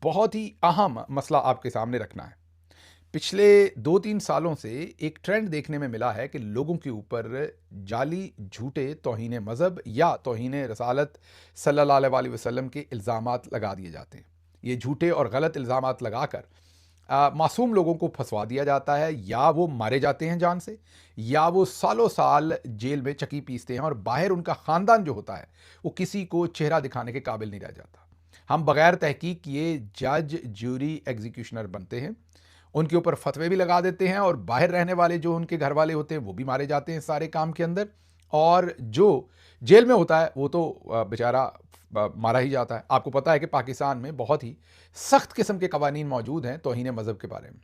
बहुत ही अहम मसला आपके सामने रखना है। पिछले 2-3 सालों से एक ट्रेंड देखने में मिला है कि लोगों के ऊपर जाली, झूठे तौहीन मज़हब या तौहीन रसालत सल्लल्लाहु अलैहि वसल्लम के इल्ज़ामात लगा दिए जाते हैं। ये झूठे और गलत इल्ज़ामात लगाकर मासूम लोगों को फंसवा दिया जाता है, या वो मारे जाते हैं जान से, या वो सालों साल जेल में चक्की पीसते हैं और बाहर उनका ख़ानदान जो होता है वो किसी को चेहरा दिखाने के काबिल नहीं रह जाता। हम बगैर तहकीक किए जज, ज्यूरी, एग्जीक्यूशनर बनते हैं, उनके ऊपर फतवे भी लगा देते हैं, और बाहर रहने वाले जो उनके घर वाले होते हैं वो भी मारे जाते हैं सारे काम के अंदर, और जो जेल में होता है वो तो बेचारा मारा ही जाता है। आपको पता है कि पाकिस्तान में बहुत ही सख्त किस्म के कवानीन मौजूद हैं तौहीन मज़हब के बारे में।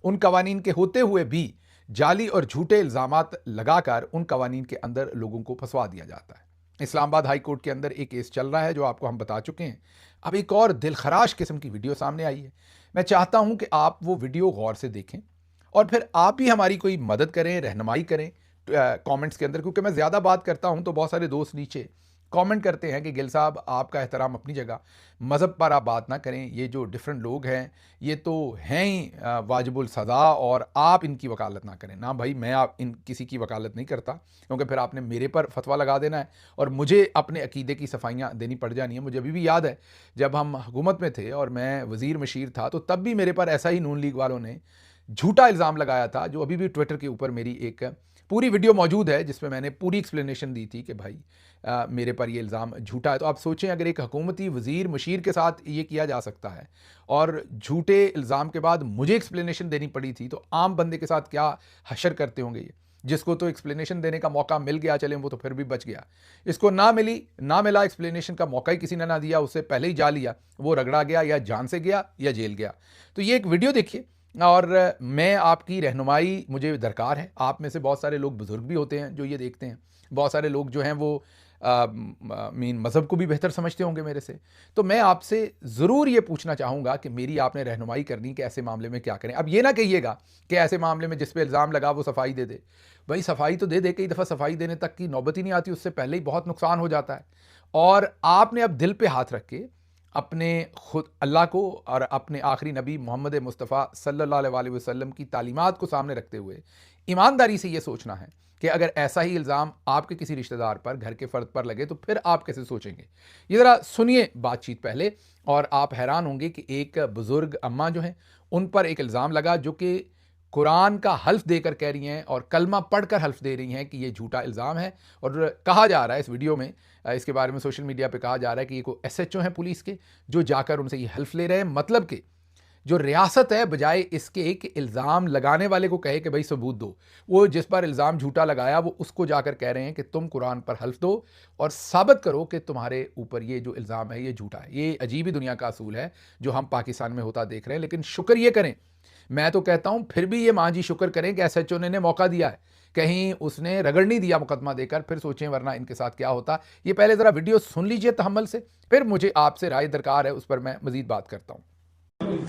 उन कवानीन के होते हुए भी जाली और झूठे इल्ज़ामात लगाकर उन कवानीन के अंदर लोगों को फंसवा दिया जाता है। इस्लामाबाद हाई कोर्ट के अंदर एक केस चल रहा है जो आपको हम बता चुके हैं। अब एक और दिलखराश किस्म की वीडियो सामने आई है। मैं चाहता हूं कि आप वो वीडियो गौर से देखें और फिर आप भी हमारी कोई मदद करें, रहनुमाई करें कमेंट्स के अंदर, क्योंकि मैं ज़्यादा बात करता हूं तो बहुत सारे दोस्त नीचे कमेंट करते हैं कि गिल साहब आपका एहतराम अपनी जगह, मज़हब पर आप बात ना करें, ये जो डिफरेंट लोग हैं ये तो हैं ही वाजिबुल सज़ा, और आप इनकी वकालत ना करें। ना भाई, मैं आप इन किसी की वकालत नहीं करता, क्योंकि फिर आपने मेरे पर फतवा लगा देना है और मुझे अपने अकीदे की सफाइयाँ देनी पड़ जानी है। मुझे अभी भी याद है जब हम हुकूमत में थे और मैं वज़ीर मशीर था, तो तब भी मेरे पर ऐसा ही नून लीग वालों ने झूठा इल्ज़ाम लगाया था, जो अभी भी ट्विटर के ऊपर मेरी एक पूरी वीडियो मौजूद है जिसमें मैंने पूरी एक्सप्लेनेशन दी थी कि भाई मेरे पर ये इल्ज़ाम झूठा है। तो आप सोचें, अगर एक हुकूमती वज़ीर मशीर के साथ ये किया जा सकता है और झूठे इल्ज़ाम के बाद मुझे एक्सप्लेनेशन देनी पड़ी थी, तो आम बंदे के साथ क्या हशर करते होंगे ये। जिसको तो एक्सप्लेनेशन देने का मौका मिल गया, चलें वो तो फिर भी बच गया। इसको ना मिला एक्सप्लेनेशन का मौका ही किसी ने ना दिया, उससे पहले ही जा लिया, वो रगड़ा गया, या जान से गया या जेल गया। तो ये एक वीडियो देखिए और मैं आपकी रहनुमाई मुझे दरकार है। आप में से बहुत सारे लोग बुज़ुर्ग भी होते हैं जो ये देखते हैं, बहुत सारे लोग जो हैं वो मीन मज़हब को भी बेहतर समझते होंगे मेरे से। तो मैं आपसे ज़रूर ये पूछना चाहूँगा कि मेरी आपने रहनुमाई करनी कि ऐसे मामले में क्या करें। अब ये ना कहिएगा कि ऐसे मामले में जिस पे इल्ज़ाम लगा वो सफाई दे दे। भाई सफाई तो दे दे, कई दफ़ा सफाई देने तक की नौबत ही नहीं आती, उससे पहले ही बहुत नुकसान हो जाता है। और आपने अब दिल पे हाथ रख के अपने खुद अल्लाह को और अपने आखिरी नबी मोहम्मद मुस्तफ़ा सल्लल्लाहु अलैहि वसल्लम की तालीमात को सामने रखते हुए ईमानदारी से ये सोचना है कि अगर ऐसा ही इल्ज़ाम आपके किसी रिश्तेदार पर, घर के फ़र्द पर लगे, तो फिर आप कैसे सोचेंगे। ये ज़रा सुनिए बातचीत पहले, और आप हैरान होंगे कि एक बुज़ुर्ग अम्मा जो हैं उन पर एक इल्ज़ाम लगा जो कि कुरान का हल्फ देकर कह रही हैं और कलमा पढ़कर हल्फ दे रही हैं कि ये झूठा इल्ज़ाम है। और कहा जा रहा है इस वीडियो में, इसके बारे में सोशल मीडिया पे कहा जा रहा है कि ये कोई एसएचओ हैं पुलिस के जो जाकर उनसे ये हल्फ ले रहे हैं। मतलब कि जो रियासत है, बजाय इसके कि इल्ज़ाम लगाने वाले को कहे कि भाई सबूत दो, वो जिस पर इल्ज़ाम झूठा लगाया वो उसको जाकर कह रहे हैं कि तुम कुरान पर हल्फ दो और साबित करो कि तुम्हारे ऊपर ये जो इल्ज़ाम है ये झूठा है। ये अजीब ही दुनिया का असूल है जो हम पाकिस्तान में होता देख रहे हैं। लेकिन शुक्र ये करें, मैं तो कहता हूं फिर भी ये मां जी शुक्र करें कि एसएचओ ने मौका दिया है, कहीं उसने रगड़ नहीं दिया मुकदमा देकर, फिर सोचें वरना इनके साथ क्या होता। ये पहले ज़रा वीडियो सुन लीजिए तहम्मुल से, फिर मुझे आपसे राय दरकार है, उस पर मैं मजीद बात करता हूँ।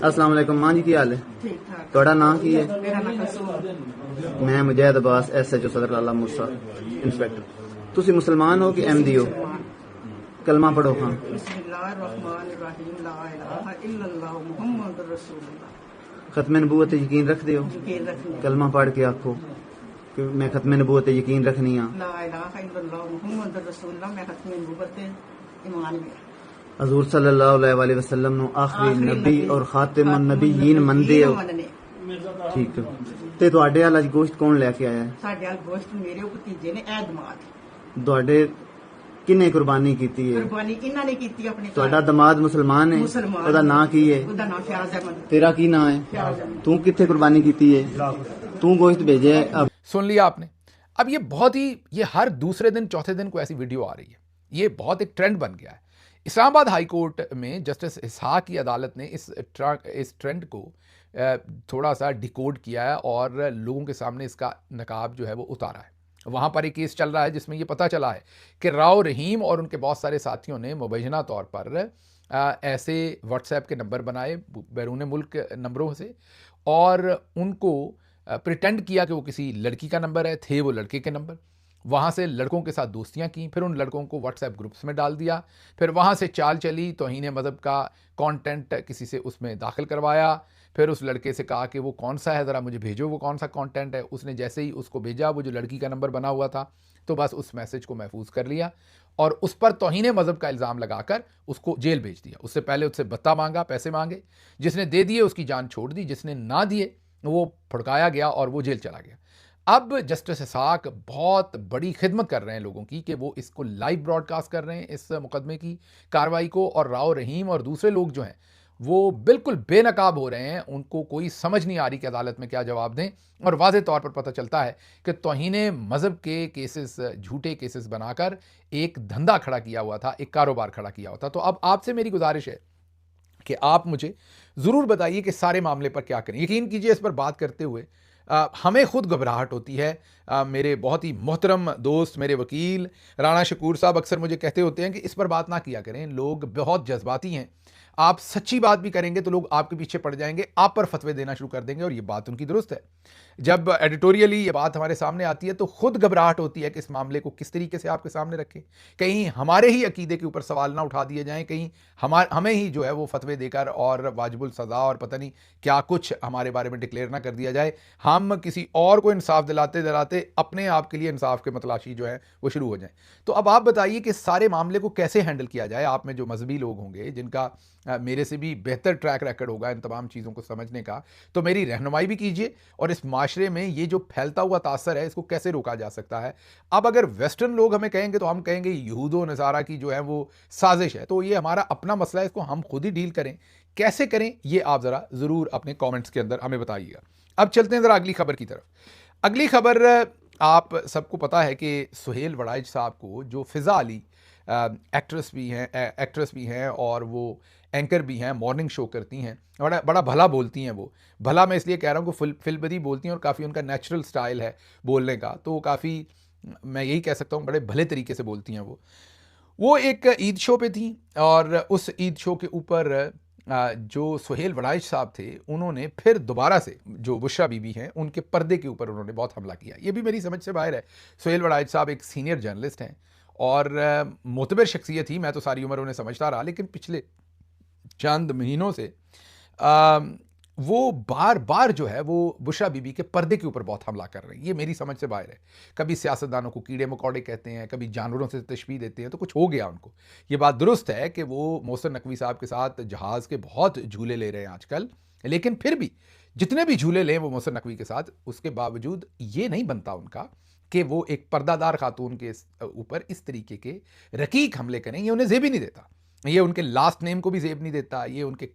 अस्सलाम वालेकुम मां जी, की हाल है? ठीक ठाक। ਤੁਹਾਡਾ ਨਾਂ ਕੀ ਹੈ? मेरा नाम कसूर। मैं मुजाहिद अब्बास, एसएचओ सदर लाला मूसा इंस्पेक्टर। ਤੁਸੀਂ मुसलमान हो कि अहमदी हो? कलमा पढ़ो। हाँ। बिस्मिल्लाहिर्रहमानिर्रहीम, ला इलाहा इल्लल्लाह मुहम्मदुर रसूलुल्लाह। खत्म नबूवत यकीन रखते हो? यकीन रखनी। कलमा पढ़ के आखो कि मैं खत्म नबूवत यकीन रखनी हाँ। ला इलाहा इल्लल्लाह मुहम्मदुर रसूलुल्लाह, मैं खत्म नबूवत ईमान में हजूर सल्लल्लाहु अलैहि वसल्लम नु आखिरी नबी और खातिमुन नबीयीन मंदे हो। ठीक है। ਤੇ ਤੁਹਾਡੇ ਹਾਲ ਅੱਜ ਗੋਸ਼ਤ ਕੌਣ ਲੈ ਕੇ ਆਇਆ ਹੈ? ਸਾਡੇ ਹਾਲ ਗੋਸ਼ਤ ਮੇਰੇ ਭਤੀਜੇ ਨੇ ਐਦਮਾਦ ਤੁਹਾਡੇ ਕਿੰਨੇ ਕੁਰਬਾਨੀ ਕੀਤੀ ਹੈ? ਕੁਰਬਾਨੀ ਇਹਨਾਂ ਨੇ ਕੀਤੀ ਆਪਣੇ ਘਰ। ਤੁਹਾਡਾ ਦਮਾਦ ਮੁਸਲਮਾਨ ਹੈ? ਮੁਸਲਮਾਨ। ਉਹਦਾ ਨਾਂ ਕੀ ਹੈ? ਉਹਦਾ ਨਾਮ ਫਿਆਜ਼ ਅਹਿਮਦ। तेरा की नाम है? ਫਿਆਜ਼ ਅਹਿਮਦ। तू कितने कुर्बानी की है? तू गोश्त भेजे है? अब सुन लिया आपने। अब ये बहुत ही, ये हर दूसरे दिन चौथे दिन को ऐसी वीडियो आ रही है, ये बहुत एक ट्रेंड बन गया है। इस्लामाबाद हाई कोर्ट में जस्टिस इसहाक की अदालत ने इस ट्रेंड को थोड़ा सा डिकोड किया है और लोगों के सामने इसका नकाब जो है वो उतारा है। वहाँ पर एक केस चल रहा है जिसमें ये पता चला है कि राव रहीम और उनके बहुत सारे साथियों ने मुबैना तौर पर ऐसे व्हाट्सएप के नंबर बनाए बैरून मुल्क नंबरों से, और उनको प्रिटेंड किया कि वो किसी लड़की का नंबर है, थे वो लड़के के नंबर, वहाँ से लड़कों के साथ दोस्तियाँ की, फिर उन लड़कों को व्हाट्सएप ग्रुप्स में डाल दिया, फिर वहाँ से चाल चली तौहीन मज़हब का कंटेंट किसी से उसमें दाखिल करवाया, फिर उस लड़के से कहा कि वो कौन सा है, ज़रा मुझे भेजो वो कौन सा कंटेंट है। उसने जैसे ही उसको भेजा, वो जो लड़की का नंबर बना हुआ था, तो बस उस मैसेज को महफूज कर लिया और उस पर तौहीन मज़हब का इल्ज़ाम लगाकर उसको जेल भेज दिया। उससे पहले उससे भत्ता मांगा, पैसे मांगे, जिसने दे दिए उसकी जान छोड़ दी, जिसने ना दिए वो फड़काया गया और वो जेल चला गया। अब जस्टिस इसाक बहुत बड़ी खिदमत कर रहे हैं लोगों की कि वो इसको लाइव ब्रॉडकास्ट कर रहे हैं इस मुकदमे की कार्रवाई को, और राव रहीम और दूसरे लोग जो हैं वो बिल्कुल बेनकाब हो रहे हैं। उनको कोई समझ नहीं आ रही कि अदालत में क्या जवाब दें, और वाज़े तौर पर पता चलता है कि तौहीने मज़हब के केसेस, झूठे केसेस बनाकर एक धंधा खड़ा किया हुआ था, एक कारोबार खड़ा किया हुआ था। तो अब आपसे मेरी गुजारिश है कि आप मुझे ज़रूर बताइए कि सारे मामले पर क्या करें। यकीन कीजिए, इस पर बात करते हुए हमें खुद घबराहट होती है। मेरे बहुत ही मोहतरम दोस्त, मेरे वकील राणा शकूर साहब अक्सर मुझे कहते होते हैं कि इस पर बात ना किया करें, लोग बहुत जज्बाती हैं। आप सच्ची बात भी करेंगे तो लोग आपके पीछे पड़ जाएंगे, आप पर फतवे देना शुरू कर देंगे, और ये बात उनकी दुरुस्त है। जब एडिटोरियली ये बात हमारे सामने आती है तो खुद घबराहट होती है कि इस मामले को किस तरीके से आपके सामने रखें। कहीं हमारे ही अकीदे के ऊपर सवाल ना उठा दिए जाएं, कहीं हमें ही जो है वो फतवे देकर और वाजिबुल सज़ा और पता नहीं क्या कुछ हमारे बारे में डिक्लेयर ना कर दिया जाए। हम किसी और को इंसाफ दिलाते दिलाते अपने आप के लिए इंसाफ के मतलाशी जो है वो शुरू हो जाए। तो अब आप बताइए कि सारे मामले को कैसे हैंडल किया जाए। आप में जो मजहबी लोग होंगे, जिनका मेरे से भी बेहतर ट्रैक रिकॉर्ड होगा इन तमाम चीज़ों को समझने का, तो मेरी रहनुमाई भी कीजिए, और इस माशरे में ये जो फैलता हुआ तासर है इसको कैसे रोका जा सकता है। अब अगर वेस्टर्न लोग हमें कहेंगे तो हम कहेंगे यहूदो नसारा की जो है वो साजिश है, तो ये हमारा अपना मसला है, इसको हम खुद ही डील करें। कैसे करें ये आप ज़रा ज़रूर अपने कॉमेंट्स के अंदर हमें बताइएगा। अब चलते हैं ज़रा अगली खबर की तरफ। अगली खबर, आप सबको पता है कि सुहेल वड़ाइच साहब को, जो फ़िज़ा अली एक्ट्रेस भी हैं और वो एंकर भी हैं, मॉर्निंग शो करती हैं, बड़ा बड़ा भला बोलती हैं। वो भला मैं इसलिए कह रहा हूँ कि फिल्बदी बोलती हैं और काफ़ी उनका नेचुरल स्टाइल है बोलने का, तो काफ़ी, मैं यही कह सकता हूँ, बड़े भले तरीके से बोलती हैं वो एक ईद शो पे थी, और उस ईद शो के ऊपर जो सुहेल वड़ाइच साहब थे, उन्होंने फिर दोबारा से जो बुशरा बीबी हैं उनके पर्दे के ऊपर उन्होंने बहुत हमला किया। ये भी मेरी समझ से बाहर है। सुहेल वड़ाइच साहब एक सीनियर जर्नलिस्ट हैं और मोतबर शख्सियत ही, मैं तो सारी उम्र उन्हें समझता रहा, लेकिन पिछले चंद महीनों से वो बार बार जो है वो बुशरा बीबी के पर्दे के ऊपर बहुत हमला कर रही है। ये मेरी समझ से बाहर है। कभी सियासतदानों को कीड़े मकोड़े कहते हैं, कभी जानवरों से तशबीह देते हैं, तो कुछ हो गया उनको। ये बात दुरुस्त है कि वो मोहसिन नकवी साहब के साथ जहाज़ के बहुत झूले ले रहे हैं आजकल, लेकिन फिर भी जितने भी झूले लें वो मोहसिन नकवी के साथ, उसके बावजूद ये नहीं बनता उनका कि वो एक पर्दादार खातून के ऊपर इस तरीके के रकीक हमले करें। ये उन्हें ज़ेब ही नहीं देता, ये उनके लास्ट नेम को भी ज़ेब नहीं देता, ये उनके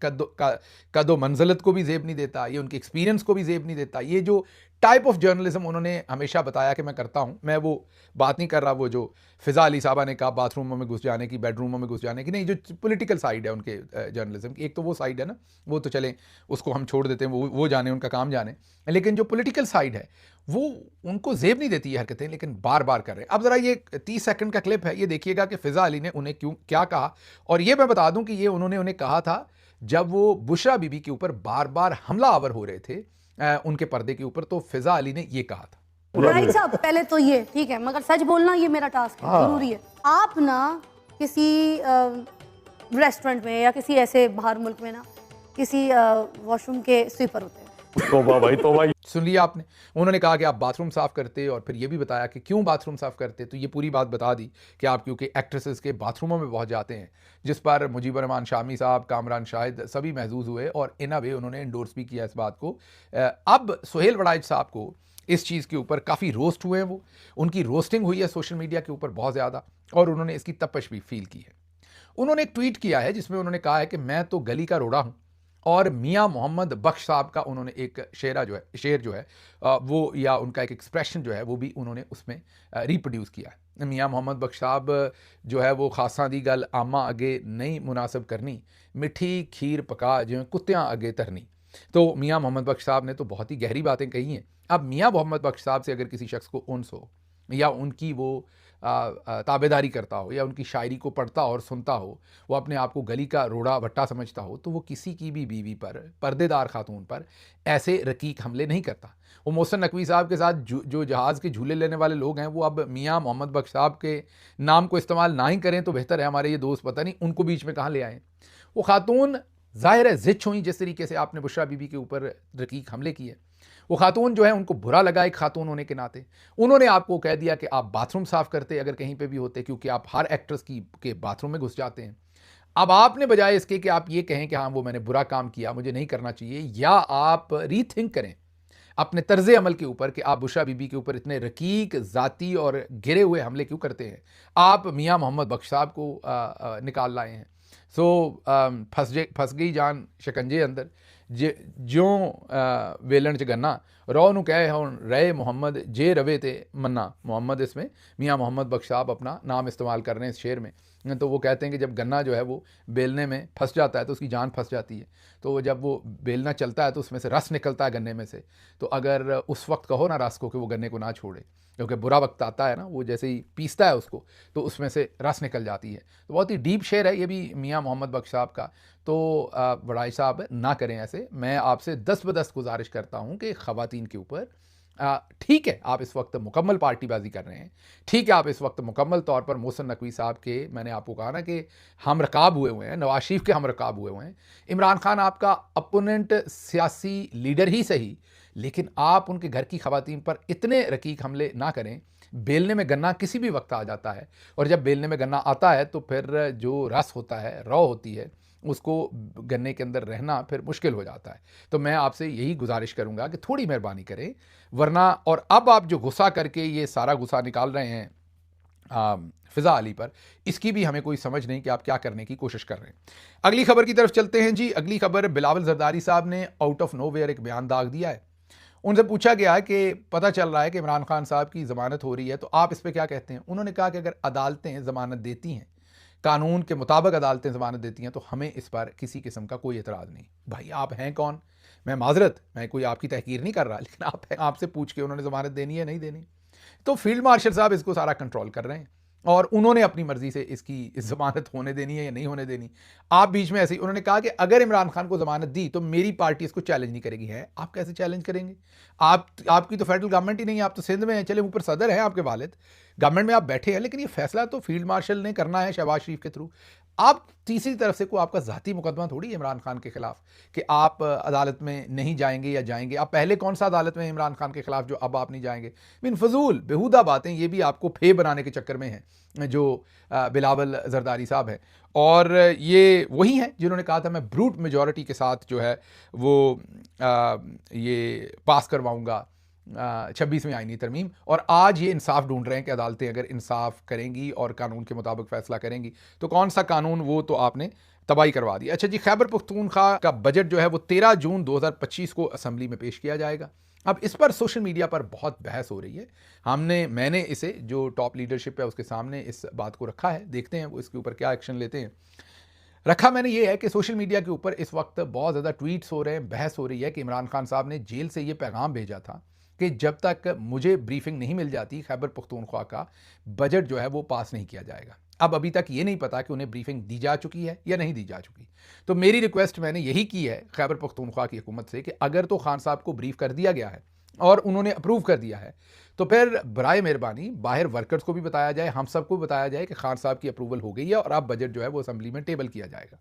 कदो मंजिलत को भी ज़ेब नहीं देता, ये उनके एक्सपीरियंस को भी ज़ेब नहीं देता। ये जो टाइप ऑफ जर्नलिज्म उन्होंने हमेशा बताया कि मैं करता हूँ, मैं वो बात नहीं कर रहा वो जो फ़िज़ा अली साहबा ने कहा बाथरूमों में घुस जाने की, बेडरूमों में घुस जाने की, नहीं, जो पॉलिटिकल साइड है उनके जर्नलिज्म की। एक तो वो साइड है ना, वो तो चलें, उसको हम छोड़ देते हैं, वो जाने, उनका काम जाने। लेकिन जो पॉलिटिकल साइड है वो उनको ज़ेब नहीं देती ये हरकतें, लेकिन बार बार कर रहे हैं। अब ज़रा ये 30 सेकंड का क्लिप है, ये देखिएगा कि फ़िज़ा अली ने उन्हें क्या कहा। और ये मैं बता दूं कि ये उन्हें कहा था जब वो बुशरा बीबी के ऊपर बार बार हमला आवर हो रहे थे उनके पर्दे के ऊपर, तो फ़िज़ा अली ने ये कहा था। राइट साहब, पहले तो ये ठीक है, मगर सच बोलना ये मेरा टास्क है, जरूरी है। आप ना किसी रेस्टोरेंट में या किसी ऐसे बाहर मुल्क में ना किसी वॉशरूम के स्वीपर होते हैं। तौबा भाई तौबा। सुन लिया आपने, उन्होंने कहा कि आप बाथरूम साफ़ करते, और फिर ये भी बताया कि क्यों बाथरूम साफ़ करते। तो ये पूरी बात बता दी कि आप क्योंकि एक्ट्रेसेस के बाथरूमों में पहुंच जाते हैं, जिस पर मुजीबर रहमान शामी साहब, कामरान शाहिद सभी महजूज हुए, और इन अ वे उन्होंने इंडोर्स भी किया इस बात को। अब सुहेल वड़ाइच साहब को इस चीज़ के ऊपर काफ़ी रोस्ट हुए हैं, वो उनकी रोस्टिंग हुई है सोशल मीडिया के ऊपर बहुत ज़्यादा, और उन्होंने इसकी तपश भी फील की है। उन्होंने एक ट्वीट किया है जिसमें उन्होंने कहा है कि मैं तो गली का रोड़ा हूँ, और मियाँ मोहम्मद बख्श साहब का उन्होंने एक शेर जो है वो, या उनका एक एक्सप्रेशन जो है वो भी उन्होंने उसमें रिप्रोड्यूस किया है। मियाँ मोहम्मद बख्श साहब जो है वो खासा दी गल आमा अगे नहीं मुनासिब करनी, मिठी खीर पका जो कुत्तियाँ अगे तरनी। तो मियाँ मोहम्मद बख्श साहब ने तो बहुत ही गहरी बातें कही हैं। अब मियाँ मोहम्मद बख्श साहब से अगर किसी शख्स को उन्स हो, या उनकी वो ताबेदारी करता हो या उनकी शायरी को पढ़ता और सुनता हो, वो अपने आप को गली का रोड़ा भट्टा समझता हो, तो वो किसी की भी बीवी पर, पर्देदार खातून पर ऐसे रकीक हमले नहीं करता। वो मोहसिन नकवी साहब के साथ जो जहाज़ के झूले लेने वाले लोग हैं, वो अब मियाँ मोहम्मद बख्श साहब के नाम को इस्तेमाल ना ही करें तो बेहतर है। हमारे ये दोस्त पता नहीं उनको बीच में कहाँ ले आए। वो खातून ज़ाहिर है ज़िच हुई, जिस तरीके से आपने बुशरा बीबी के ऊपर रकीक हमले किए। वो खातून जो है उनको बुरा लगा एक खातून होने के नाते। उन्होंने आपको कह दिया कि आप बाथरूम साफ़ करते अगर कहीं पे भी होते, क्योंकि आप हर एक्ट्रेस के बाथरूम में घुस जाते हैं। अब आपने बजाय इसके कि आप ये कहें कि हाँ वो मैंने बुरा काम किया, मुझे नहीं करना चाहिए, या आप रीथिंक करें अपने तर्ज अमल के ऊपर कि आप बुशरा बीबी के ऊपर इतने रकीक, ज़ाती और घिरे हुए हमले क्यों करते हैं। आप मियाँ मोहम्मद बख्श साहब को निकाल लाए हैं। सो फंस गई जान शिकंजे अंदर, ज्यों वेलन च गन्ना रौ नू कहे हुण रहे मोहम्मद जे रवे ते मन्ना। मोहम्मद इसमें मियाँ मोहम्मद बख्श साहब अपना नाम इस्तेमाल कर रहे हैं इस शेर में। तो वो कहते हैं कि जब गन्ना जो है वो बेलने में फंस जाता है तो उसकी जान फंस जाती है। तो जब वो बेलना चलता है तो उसमें से रस निकलता है गन्ने में से। तो अगर उस वक्त कहो ना रस को कि वो गन्ने को ना छोड़े, क्योंकि बुरा वक्त आता है ना, वो जैसे ही पीसता है उसको तो उसमें से रस निकल जाती है। तो बहुत ही डीप शेर है ये भी मियाँ मोहम्मद बख्श साहब का। तो बड़ाई साहब ना करें ऐसे। मैं आपसे दस्त बदस्त गुजारिश करता हूँ कि ख़वातीन के ऊपर ठीक है आप इस वक्त मुकम्मल पार्टीबाजी कर रहे हैं, ठीक है आप इस वक्त मुकम्मल तौर पर मोहसिन नकवी साहब के, मैंने आपको कहा ना कि हम रकाब हुए हुए हैं, नवाज शरीफ के हम रकाब हुए हुए हैं। इमरान खान आपका अपोनेंट सियासी लीडर ही सही, लेकिन आप उनके घर की ख़वातीन पर इतने रकीक हमले ना करें। बेलने में गन्ना किसी भी वक्त आ जाता है, और जब बेलने में गन्ना आता है तो फिर जो रस होता है, रौ होती है, उसको गन्ने के अंदर रहना फिर मुश्किल हो जाता है। तो मैं आपसे यही गुजारिश करूंगा कि थोड़ी मेहरबानी करें, वरना और अब आप जो गुस्सा करके ये सारा गुस्सा निकाल रहे हैं फ़िज़ा अली पर, इसकी भी हमें कोई समझ नहीं कि आप क्या करने की कोशिश कर रहे हैं। अगली खबर की तरफ चलते हैं जी। अगली खबर, बिलावल जरदारी साहब ने आउट ऑफ नोवेयर एक बयान दाग दिया है। उनसे पूछा गया है कि पता चल रहा है कि इमरान खान साहब की ज़मानत हो रही है, तो आप इस पर क्या कहते हैं। उन्होंने कहा कि अगर अदालतें ज़मानत देती हैं, कानून के मुताबिक अदालतें ज़मानत देती हैं, तो हमें इस पर किसी किस्म का कोई एतराज़ नहीं। भाई आप हैं कौन? मैं कोई आपकी तहकीर नहीं कर रहा, लेकिन आपसे पूछ के उन्होंने ज़मानत देनी है नहीं देनी। तो फील्ड मार्शल साहब इसको सारा कंट्रोल कर रहे हैं और उन्होंने अपनी मर्जी से इसकी ज़मानत होने देनी है या नहीं होने देनी। आप बीच में ऐसे ही, उन्होंने कहा कि अगर इमरान खान को ज़मानत दी तो मेरी पार्टी इसको चैलेंज नहीं करेगी। है आप कैसे चैलेंज करेंगे? आपकी तो फेडरल गवर्नमेंट ही नहीं है, आप तो सिंध में हैं, चले ऊपर सदर हैं आपके वालिद, गवर्नमेंट में आप बैठे हैं, लेकिन ये फैसला तो फील्ड मार्शल ने करना है शहबाज शरीफ के थ्रू। आप तीसरी तरफ से कोई आपका ज़ाती मुकदमा थोड़ी है इमरान खान के खिलाफ कि आप अदालत में नहीं जाएंगे या जाएंगे। आप पहले कौन सा अदालत में इमरान खान के खिलाफ जो अब आप नहीं जाएंगे? बिन फजूल बेहुदा बातें, ये भी आपको फे बनाने के चक्कर में हैं जो बिलावल जरदारी साहब हैं। और ये वही हैं जिन्होंने कहा था मैं ब्रूट मेजॉरिटी के साथ जो है वो ये पास करवाऊंगा 26वीं आईनी तरमीम, और आज ये इंसाफ ढूंढ रहे हैं कि अदालतें अगर इंसाफ करेंगी और कानून के मुताबिक फैसला करेंगी तो कौन सा कानून, वो तो आपने तबाही करवा दी। अच्छा जी, खैबर पख्तूनख्वा का बजट जो है वो 13 जून 2025 को असम्बली में पेश किया जाएगा। अब इस पर सोशल मीडिया पर बहुत बहस हो रही है। मैंने इसे जो टॉप लीडरशिप है उसके सामने इस बात को रखा है, देखते हैं वो इसके ऊपर क्या एक्शन लेते हैं। रखा मैंने ये है कि सोशल मीडिया के ऊपर इस वक्त बहुत ज़्यादा ट्वीट्स हो रहे हैं, बहस हो रही है कि इमरान खान साहब ने जेल से ये पैगाम भेजा था कि जब तक मुझे ब्रीफिंग नहीं मिल जाती खैबर पख्तूनख्वा का बजट जो है वो पास नहीं किया जाएगा। अब अभी तक ये नहीं पता कि उन्हें ब्रीफिंग दी जा चुकी है या नहीं दी जा चुकी। तो मेरी रिक्वेस्ट मैंने यही की है खैबर पख्तूनख्वा की हुकूमत से कि अगर तो खान साहब को ब्रीफ कर दिया गया है और उन्होंने अप्रूव कर दिया है तो फिर बराए मेहरबानी बाहर वर्कर्स को भी बताया जाए, हम सबको बताया जाए कि खान साहब की अप्रूवल हो गई है और अब बजट जो है वो असेंबली में टेबल किया जाएगा।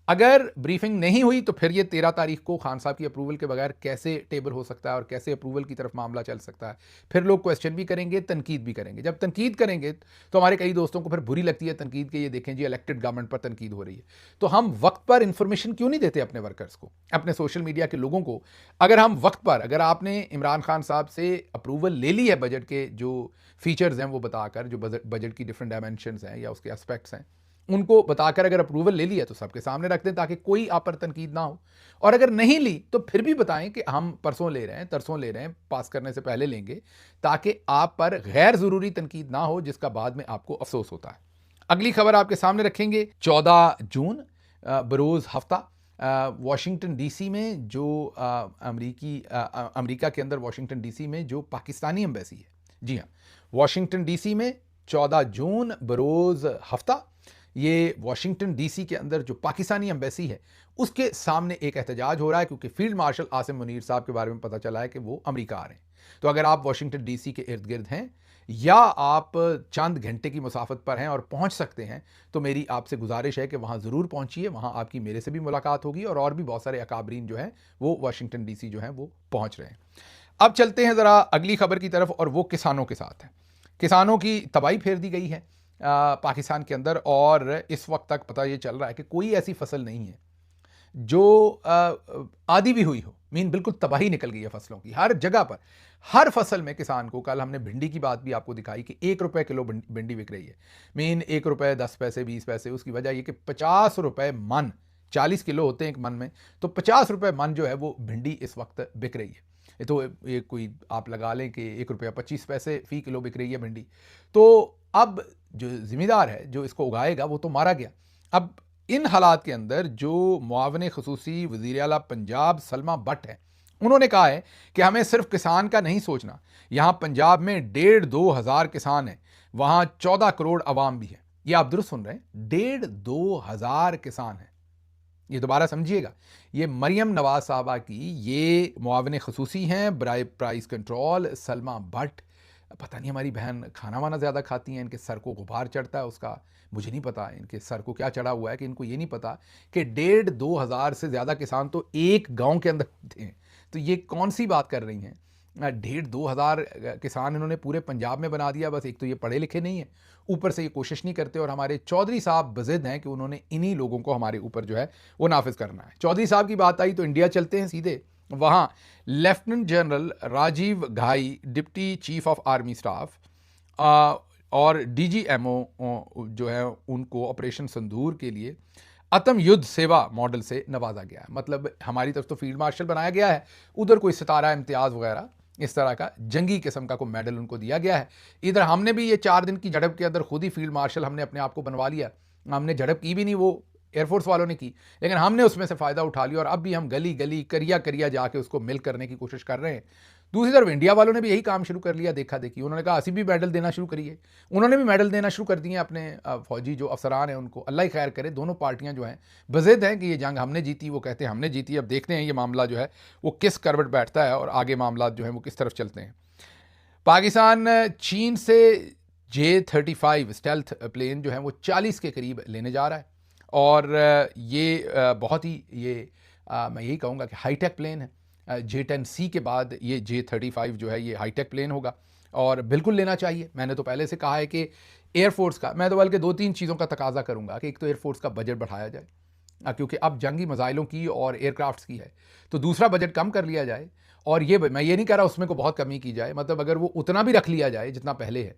अगर ब्रीफिंग नहीं हुई तो फिर ये 13 तारीख को खान साहब की अप्रूवल के बगैर कैसे टेबल हो सकता है और कैसे अप्रूवल की तरफ मामला चल सकता है। फिर लोग क्वेश्चन भी करेंगे, तनकीद भी करेंगे। जब तनकीद करेंगे तो हमारे कई दोस्तों को फिर बुरी लगती है तनकीद के, ये देखें जी इलेक्टेड गवर्नमेंट पर तनकीद हो रही है। तो हम वक्त पर इंफॉर्मेशन क्यों नहीं देते अपने वर्कर्स को, अपने सोशल मीडिया के लोगों को? अगर हम वक्त पर, अगर आपने इमरान खान साहब से अप्रूवल ले ली है बजट के जो फीचर्स हैं वो बताकर, जो बजट की डिफरेंट डायमेंशंस हैं या उसके एस्पेक्ट्स हैं उनको बताकर अगर अप्रूवल ले लिया तो सबके सामने रख दें ताकि कोई आप पर तनकीद ना हो। और अगर नहीं ली तो फिर भी बताएं कि हम परसों ले रहे हैं, तरसों ले रहे हैं, पास करने से पहले लेंगे, ताकि आप पर गैर ज़रूरी तनकीद ना हो जिसका बाद में आपको अफसोस होता है। अगली खबर आपके सामने रखेंगे। 14 जून बरोज़ हफ्ता वाशिंगटन डीसी में जो अमेरिका के अंदर वाशिंगटन डीसी में जो पाकिस्तानी एम्बेसी है, जी हाँ, वाशिंगटन डीसी में 14 जून बरोज़ हफ्ता ये वाशिंगटन डीसी के अंदर जो पाकिस्तानी एम्बेसी है उसके सामने एक एहतजाज हो रहा है, क्योंकि फील्ड मार्शल आसिम मुनीर साहब के बारे में पता चला है कि वो अमेरिका आ रहे हैं। तो अगर आप वाशिंगटन डीसी के इर्द गिर्द हैं या आप चंद घंटे की मुसाफत पर हैं और पहुंच सकते हैं, तो मेरी आपसे गुजारिश है कि वहां ज़रूर पहुंचिए। वहां आपकी मेरे से भी मुलाकात होगी और भी बहुत सारे अकाबरीन जो हैं वो वाशिंगटन डीसी जो हैं वो पहुंच रहे हैं। अब चलते हैं ज़रा अगली खबर की तरफ, और वो किसानों के साथ है। किसानों की तबाही फेर दी गई है पाकिस्तान के अंदर, और इस वक्त तक पता ये चल रहा है कि कोई ऐसी फसल नहीं है जो आधी भी हुई हो। मीन बिल्कुल तबाही निकल गई है फसलों की हर जगह पर, हर फसल में किसान को। कल हमने भिंडी की बात भी आपको दिखाई कि 1 रुपए किलो भिंडी बिक रही है। मीन 1 रुपए 10 पैसे 20 पैसे। उसकी वजह यह कि 50 रुपए मन, 40 किलो होते हैं एक मन में, तो 50 रुपए मन जो है वो भिंडी इस वक्त बिक रही है। तो ये कोई आप लगा लें कि 1 रुपया 25 पैसे फी किलो बिक रही है भिंडी। तो अब जो जिम्मेदार है, जो इसको उगाएगा, वो तो मारा गया। अब इन हालात के अंदर जो मुआवने खसूसी वज़ीर आला पंजाब सलमा भट्ट है, उन्होंने कहा है कि हमें सिर्फ किसान का नहीं सोचना। यहाँ पंजाब में 1,500-2 हज़ार किसान हैं, वहाँ 14 करोड़ अवाम भी है। ये आप दुरुस्त सुन रहे हैं, 1,500-2 हज़ार किसान हैं। ये दोबारा समझिएगा, ये मरियम नवाज साहबा की ये मुआवने खसूसी हैं बराए प्राइस कंट्रोल सलमा भट्ट। पता नहीं हमारी बहन खाना वाना ज़्यादा खाती हैं, इनके सर को गुबार चढ़ता है उसका, मुझे नहीं पता इनके सर को क्या चढ़ा हुआ है कि इनको ये नहीं पता कि 1,500-2 हज़ार से ज़्यादा किसान तो एक गांव के अंदर होते हैं। तो ये कौन सी बात कर रही हैं? 1,500-2 हज़ार किसान इन्होंने पूरे पंजाब में बना दिया। बस एक तो ये पढ़े लिखे नहीं है, ऊपर से ये कोशिश नहीं करते, और हमारे चौधरी साहब बज़िद हैं कि उन्होंने इन्हीं लोगों को हमारे ऊपर जो है वो नाफिज करना है। चौधरी साहब की बात आई तो इंडिया चलते हैं सीधे। वहाँ लेफ्टिनेंट जनरल राजीव घाई, deputy chief of army staff, और DGMO जो है उनको ऑपरेशन संदूर के लिए आत्म युद्ध सेवा मॉडल से नवाजा गया है। मतलब हमारी तरफ तो फील्ड मार्शल बनाया गया है, उधर कोई सितारा इम्तियाज़ वगैरह इस तरह का जंगी किस्म का कोई मेडल उनको दिया गया है। इधर हमने भी ये 4 दिन की झड़प के अंदर खुद ही फील्ड मार्शल हमने अपने आप को बनवा लिया। हमने झड़प की भी नहीं, वो एयरफोर्स वालों ने की, लेकिन हमने उसमें से फ़ायदा उठा लिया और अब भी हम गली गली करिया करिया जाके उसको मिल करने की कोशिश कर रहे हैं। दूसरी तरफ इंडिया वालों ने भी यही काम शुरू कर लिया, देखा देखी। उन्होंने कहा असी भी मेडल देना शुरू करिए। उन्होंने भी मेडल देना शुरू कर दिए अपने फौजी जो अफसरान हैं उनको। अल्लाह ही खैर करे, दोनों पार्टियां जो हैं बज़िद हैं कि ये जंग हमने जीती, वो कहते हैं हमने जीती। अब देखते हैं ये मामला जो है वो किस करवट बैठता है और आगे मामला जो है वो किस तरफ चलते हैं। पाकिस्तान चीन से J-35 स्टेल्थ प्लेन जो है वो 40 के करीब लेने जा रहा है, और ये बहुत ही मैं यही कहूँगा कि हाईटेक प्लेन है। J-10C के बाद ये J-35 जो है ये हाईटेक प्लेन होगा और बिल्कुल लेना चाहिए। मैंने तो पहले से कहा है कि एयरफोर्स का, मैं तो बल्कि 2-3 चीज़ों का तकाजा करूँगा कि एक तो एयरफोर्स का बजट बढ़ाया जाए, क्योंकि अब जंगी मिसाइलों की और एयरक्राफ्ट्स की है, तो दूसरा बजट कम कर लिया जाए। और ये मैं ये नहीं कह रहा उसमें को बहुत कमी की जाए, मतलब अगर वो उतना भी रख लिया जाए जितना पहले है,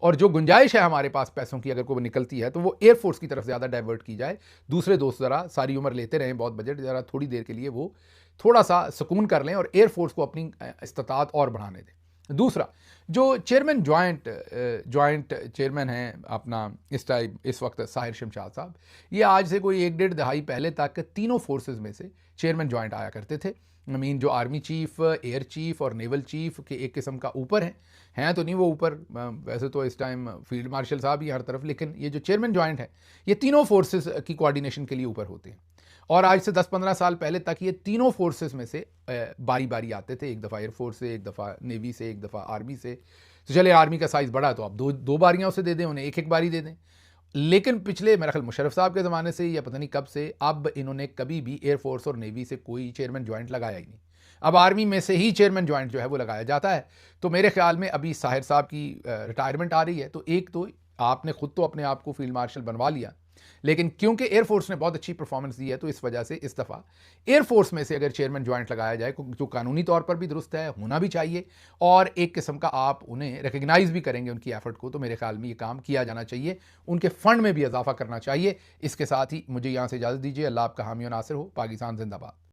और जो गुंजाइश है हमारे पास पैसों की अगर कोई निकलती है तो वो एयरफोर्स की तरफ ज़्यादा डाइवर्ट की जाए। दूसरे दोस्त ज़रा सारी उम्र लेते रहें बहुत बजट, ज़रा थोड़ी देर के लिए वो थोड़ा सा सुकून कर लें और एयरफोर्स को अपनी इस्तात और बढ़ाने दें। दूसरा, जो चेयरमैन जॉइंट चेयरमैन हैं अपना इस वक्त साहिर शमशाद साहब, ये आज से कोई 1-1.5 दहाई पहले तक तीनों फोर्सेस में से चेयरमैन जॉइंट आया करते थे। मीन जो आर्मी चीफ, एयर चीफ और नेवल चीफ के एक किस्म का ऊपर हैं तो नहीं वो ऊपर, वैसे तो इस टाइम फील्ड मार्शल साहब ही हर तरफ, लेकिन ये जो चेयरमैन जॉइंट है ये तीनों फोर्सेस की कोऑर्डिनेशन के लिए ऊपर होते हैं। और आज से 10-15 साल पहले तक ये तीनों फोर्सेस में से बारी बारी आते थे, एक दफ़ा एयरफोर्स से, एक दफ़ा नेवी से, एक दफ़ा आर्मी से। तो चले आर्मी का साइज़ बढ़ा तो आप दो बारियाँ उसे दे दें, उन्हें एक बारी दे दें। लेकिन पिछले मेरा ख्याल मुशर्रफ साहब के ज़माने से या पता नहीं कब से अब इन्होंने कभी भी एयरफोर्स और नेवी से कोई चेयरमैन जॉइंट लगाया ही नहीं। अब आर्मी में से ही चेयरमैन जॉइंट जो है वो लगाया जाता है। तो मेरे ख्याल में अभी साहिर साहब की रिटायरमेंट आ रही है, तो एक तो आपने खुद तो अपने आप को फील्ड मार्शल बनवा लिया, लेकिन क्योंकि एयरफोर्स ने बहुत अच्छी परफॉर्मेंस दी है तो इस वजह से इस दफ़ा एयरफोर्स में से अगर चेयरमैन जॉइंट लगाया जाए, जो कानूनी तौर पर भी दुरुस्त है, होना भी चाहिए, और एक किस्म का आप उन्हें रिकग्नाइज़ भी करेंगे उनकी एफर्ट को, तो मेरे ख्याल में ये काम किया जाना चाहिए। उनके फ़ंड में भी इजाफा करना चाहिए। इसके साथ ही मुझे यहाँ से इजाज़त दीजिए। अल्लाह आपका हामी और नासिर हो। पाकिस्तान जिंदाबाद।